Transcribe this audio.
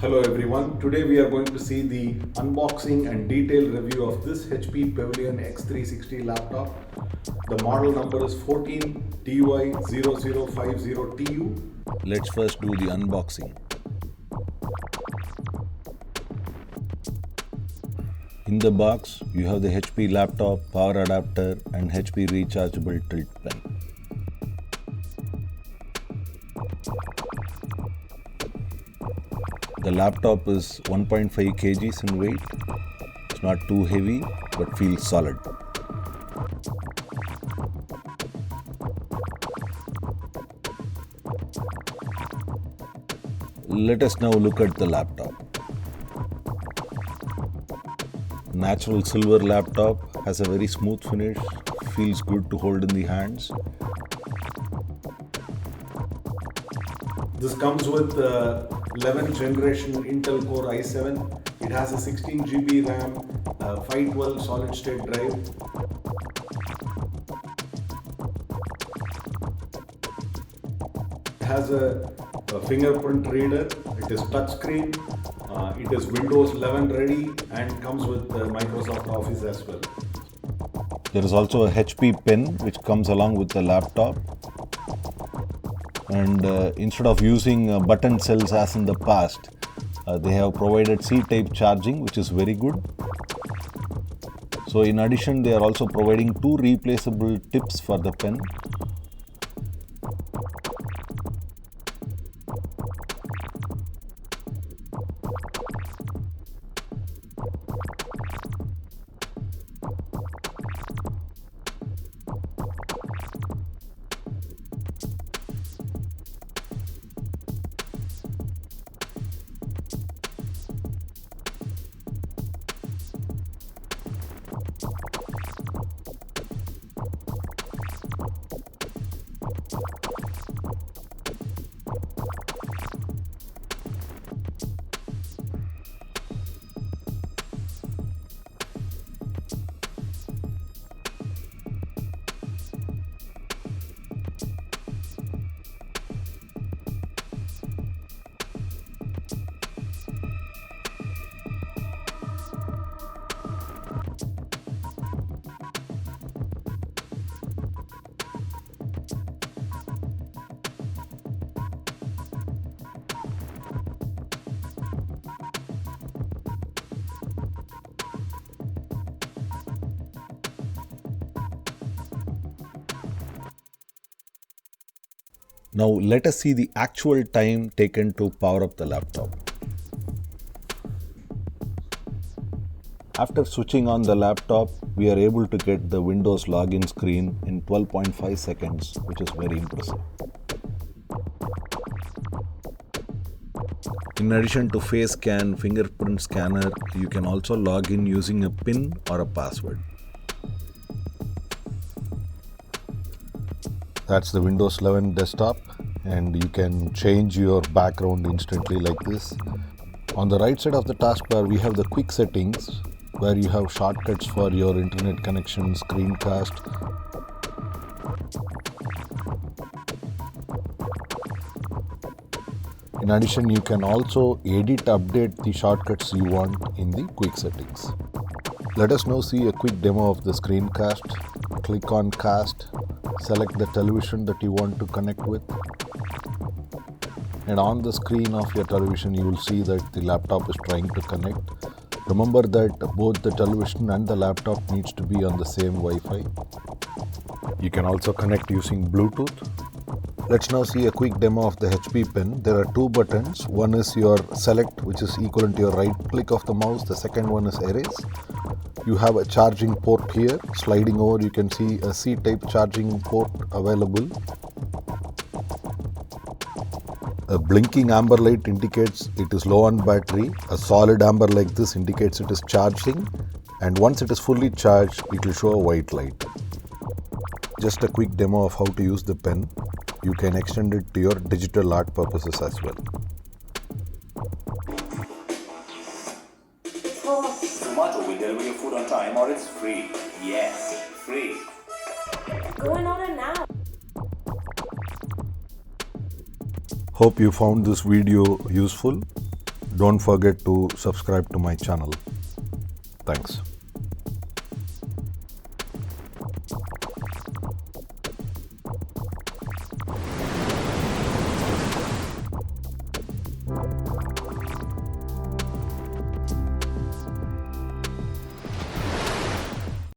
Hello everyone, today we are going to see the unboxing and detailed review of this HP Pavilion X360 laptop. The model number is 14DY0050TU. Let's first do the unboxing. In the box, you have the HP laptop, power adapter and HP rechargeable tilt pen. The laptop is 1.5 kgs in weight. It's not too heavy but feels solid. Let us now look at the laptop. Natural silver laptop, has a very smooth finish, feels good to hold in the hands. This comes with 11th generation Intel Core i7. It has a 16GB RAM, 512 solid state drive. It has a fingerprint reader. It is touchscreen. It is Windows 11 ready and comes with Microsoft Office as well. There is also a HP pen which comes along with the laptop. And instead of using button cells as in the past, they have provided C-type charging, which is very good. So in addition, they are also providing two replaceable tips for the pen. Now let us see the actual time taken to power up the laptop. After switching on the laptop, we are able to get the Windows login screen in 12.5 seconds, which is very impressive. In addition to face scan, fingerprint scanner, you can also log in using a PIN or a password. That's the Windows 11 desktop, and you can change your background instantly like this. On the right side of the taskbar, we have the quick settings where you have shortcuts for your internet connection, screencast. In addition, you can also update the shortcuts you want in the quick settings. Let us now see a quick demo of the screencast. Click on cast, select the television that you want to connect with. And on the screen of your television, you will see that the laptop is trying to connect. Remember that both the television and the laptop needs to be on the same Wi-Fi. You can also connect using Bluetooth. Let's now see a quick demo of the HP pen. There are two buttons. One is your select, which is equivalent to your right click of the mouse. The second one is erase. You have a charging port here. Sliding over, you can see a C-type charging port available. A blinking amber light indicates it is low on battery. A solid amber like this indicates it is charging. And once it is fully charged, it will show a white light. Just a quick demo of how to use the pen. You can extend it to your digital art purposes as well. Zomato will deliver your food on time or it's free. Yes, free. Going on it now. Hope you found this video useful. Don't forget to subscribe to my channel. Thanks.